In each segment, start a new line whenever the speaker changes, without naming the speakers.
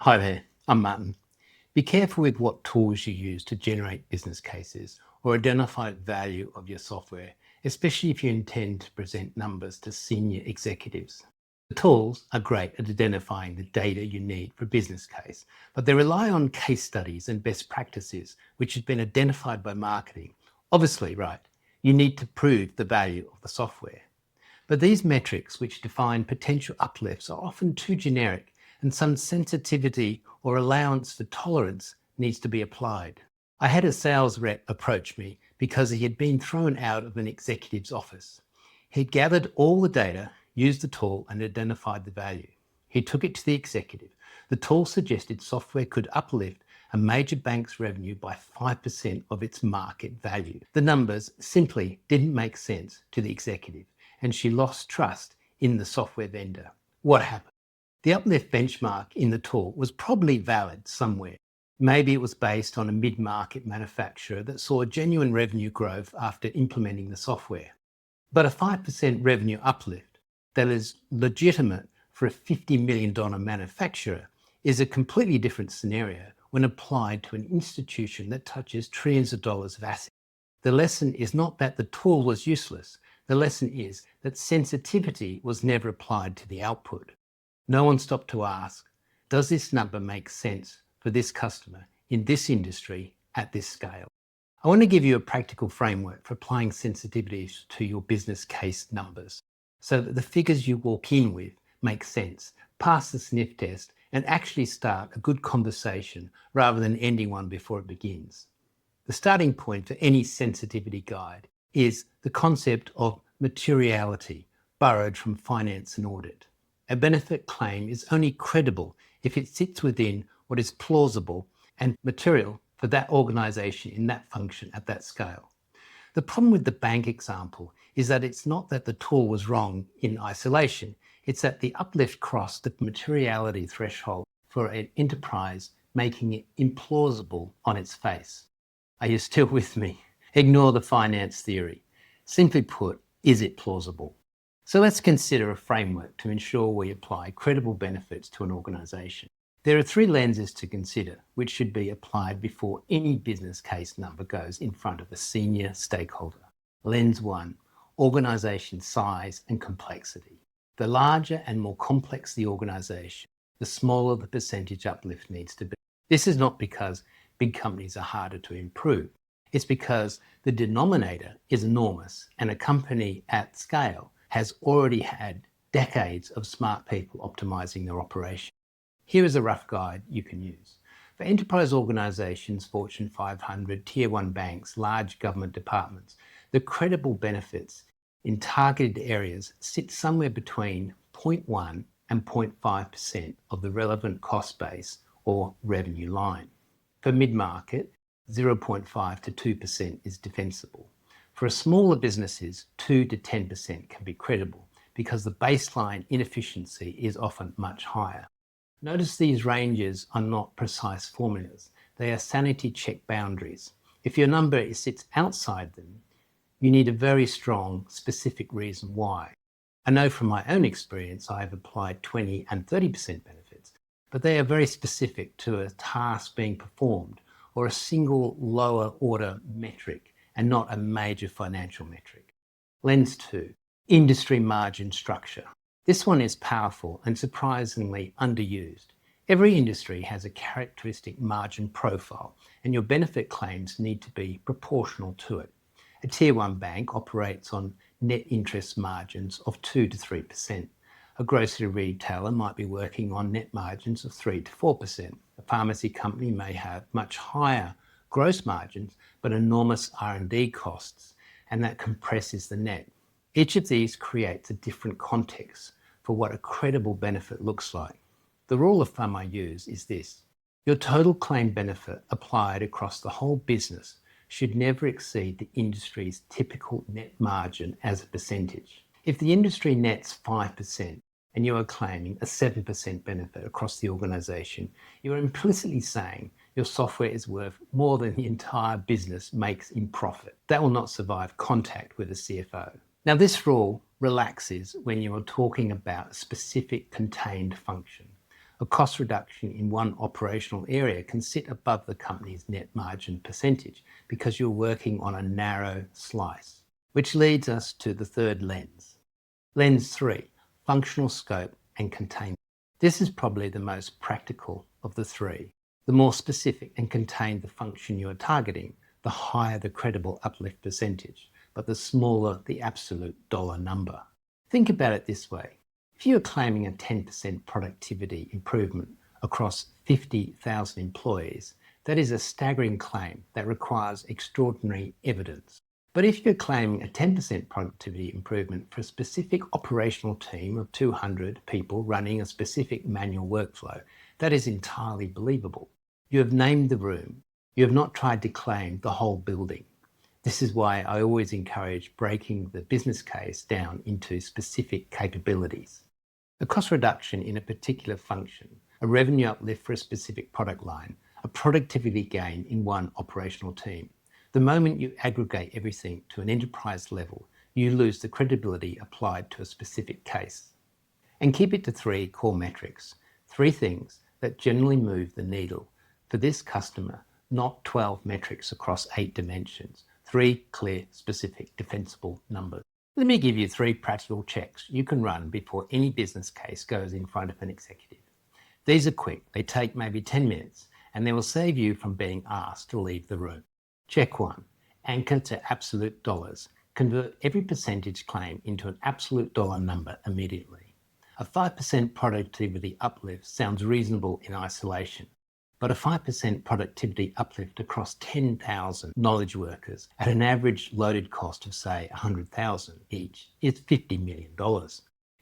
Hi there, I'm Martin. Be careful with what tools you use to generate business cases or identify value of your software, especially if you intend to present numbers to senior executives. The tools are great at identifying the data you need for a business case, but they rely on case studies and best practices which have been identified by marketing. Obviously, right, you need to prove the value of the software. But these metrics, which define potential uplifts, are often too generic, and some sensitivity or allowance for tolerance needs to be applied. I had a sales rep approach me because he had been thrown out of an executive's office. He gathered all the data, used the tool, and identified the value. He took it to the executive. The tool suggested software could uplift a major bank's revenue by 5% of its market value. The numbers simply didn't make sense to the executive, and she lost trust in the software vendor. What happened? The uplift benchmark in the tool was probably valid somewhere. Maybe it was based on a mid-market manufacturer that saw genuine revenue growth after implementing the software. But a 5% revenue uplift that is legitimate for a $50 million manufacturer is a completely different scenario when applied to an institution that touches trillions of dollars of assets. The lesson is not that the tool was useless. The lesson is that sensitivity was never applied to the output. No one stopped to ask, does this number make sense for this customer in this industry at this scale? I want to give you a practical framework for applying sensitivities to your business case numbers so that the figures you walk in with make sense, pass the sniff test, and actually start a good conversation rather than ending one before it begins. The starting point for any sensitivity guide is the concept of materiality, borrowed from finance and audit. A benefit claim is only credible if it sits within what is plausible and material for that organisation in that function at that scale. The problem with the bank example is that it's not that the tool was wrong in isolation, it's that the uplift crossed the materiality threshold for an enterprise, making it implausible on its face. Are you still with me? Ignore the finance theory. Simply put, is it plausible? So let's consider a framework to ensure we apply credible benefits to an organisation. There are three lenses to consider, which should be applied before any business case number goes in front of a senior stakeholder. Lens 1, organisation size and complexity. The larger and more complex the organisation, the smaller the percentage uplift needs to be. This is not because big companies are harder to improve. It's because the denominator is enormous, and a company at scale has already had decades of smart people optimizing their operation. Here is a rough guide you can use. For enterprise organizations, Fortune 500, Tier 1 banks, large government departments, the credible benefits in targeted areas sit somewhere between 0.1 and 0.5% of the relevant cost base or revenue line. For mid-market, 0.5 to 2% is defensible. For smaller businesses, 2 to 10% can be credible because the baseline inefficiency is often much higher. Notice these ranges are not precise formulas. They are sanity check boundaries. If your number sits outside them, you need a very strong, specific reason why. I know from my own experience I have applied 20 and 30% benefits, but they are very specific to a task being performed or a single lower order metric and not a major financial metric. Lens 2, industry margin structure. This one is powerful and surprisingly underused. Every industry has a characteristic margin profile, and your benefit claims need to be proportional to it. A Tier 1 bank operates on net interest margins of 2 to 3%. A grocery retailer might be working on net margins of 3 to 4%. A pharmacy company may have much higher gross margins, but enormous R&D costs, and that compresses the net. Each of these creates a different context for what a credible benefit looks like. The rule of thumb I use is this: your total claim benefit applied across the whole business should never exceed the industry's typical net margin as a percentage. If the industry nets 5% and you are claiming a 7% benefit across the organisation, you are implicitly saying your software is worth more than the entire business makes in profit. That will not survive contact with a CFO. Now, this rule relaxes when you are talking about a specific contained function. A cost reduction in one operational area can sit above the company's net margin percentage because you're working on a narrow slice. Which leads us to the third lens. Lens 3, functional scope and containment. This is probably the most practical of the three. The more specific and contained the function you are targeting, the higher the credible uplift percentage, but the smaller the absolute dollar number. Think about it this way. If you are claiming a 10% productivity improvement across 50,000 employees, that is a staggering claim that requires extraordinary evidence. But if you're claiming a 10% productivity improvement for a specific operational team of 200 people running a specific manual workflow, that is entirely believable. You have named the room. You have not tried to claim the whole building. This is why I always encourage breaking the business case down into specific capabilities. A cost reduction in a particular function, a revenue uplift for a specific product line, a productivity gain in one operational team. The moment you aggregate everything to an enterprise level, you lose the credibility applied to a specific case. And keep it to three core metrics, three things that generally move the needle for this customer, not 12 metrics across 8 dimensions, three clear, specific, defensible numbers. Let me give you 3 practical checks you can run before any business case goes in front of an executive. These are quick, they take maybe 10 minutes, and they will save you from being asked to leave the room. Check 1. Anchor to absolute dollars. Convert every percentage claim into an absolute dollar number immediately. A 5% productivity uplift sounds reasonable in isolation, but a 5% productivity uplift across 10,000 knowledge workers at an average loaded cost of, say, $100,000 each is $50 million.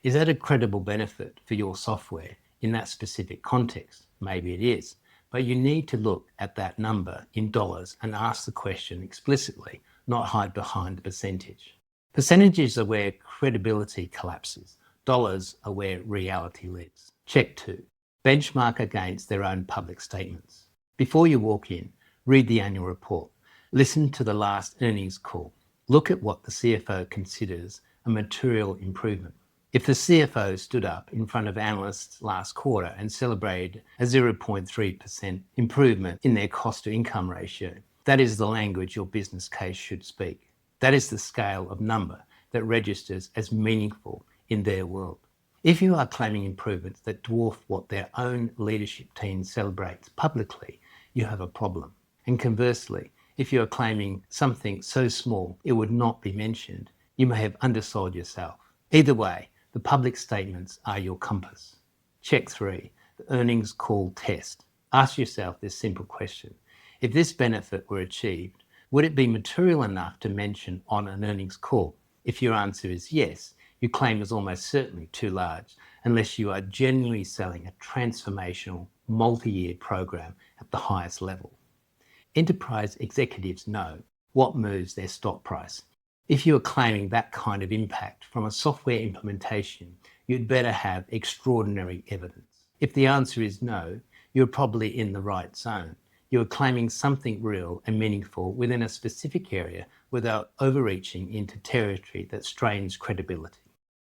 Is that a credible benefit for your software in that specific context? Maybe it is. But you need to look at that number in dollars and ask the question explicitly, not hide behind the percentage. Percentages are where credibility collapses. Dollars are where reality lives. Check 2. Benchmark against their own public statements. Before you walk in, read the annual report. Listen to the last earnings call. Look at what the CFO considers a material improvement. If the CFO stood up in front of analysts last quarter and celebrated a 0.3% improvement in their cost-to-income ratio, that is the language your business case should speak. That is the scale of number that registers as meaningful in their world. If you are claiming improvements that dwarf what their own leadership team celebrates publicly, you have a problem. And conversely, if you are claiming something so small it would not be mentioned, you may have undersold yourself. Either way, the public statements are your compass. Check 3, the earnings call test. Ask yourself this simple question. If this benefit were achieved, would it be material enough to mention on an earnings call? If your answer is yes, your claim is almost certainly too large unless you are genuinely selling a transformational, multi-year program at the highest level. Enterprise executives know what moves their stock price. If you are claiming that kind of impact from a software implementation, you'd better have extraordinary evidence. If the answer is no, you're probably in the right zone. You are claiming something real and meaningful within a specific area without overreaching into territory that strains credibility.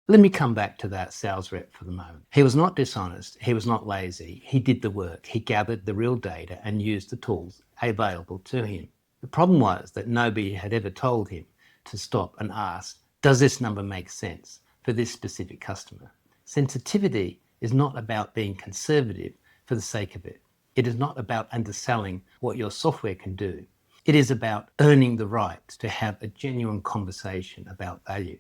Let me come back to that sales rep for the moment. He was not dishonest. He was not lazy. He did the work. He gathered the real data and used the tools available to him. The problem was that nobody had ever told him to stop and ask, does this number make sense for this specific customer? Sensitivity is not about being conservative for the sake of it. It is not about underselling what your software can do. It is about earning the right to have a genuine conversation about value.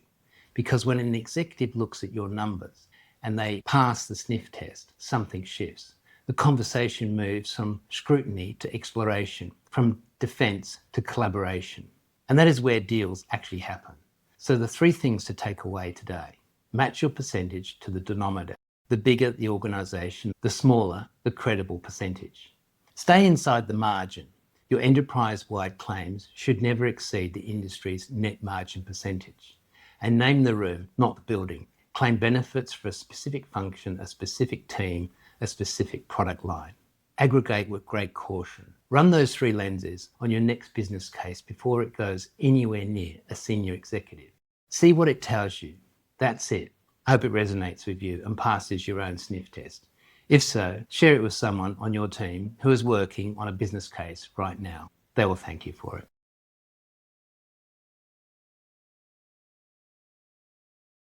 Because when an executive looks at your numbers and they pass the Sniff test, something shifts. The conversation moves from scrutiny to exploration, from defense to collaboration. And that is where deals actually happen. So the 3 things to take away today. Match your percentage to the denominator. The bigger the organization, the smaller the credible percentage. Stay inside the margin. Your enterprise-wide claims should never exceed the industry's net margin percentage. And name the room, not the building. Claim benefits for a specific function, a specific team, a specific product line. Aggregate with great caution. Run those 3 lenses on your next business case before it goes anywhere near a senior executive. See what it tells you. That's it. I hope it resonates with you and passes your own Sniff test. If so, share it with someone on your team who is working on a business case right now. They will thank you for it.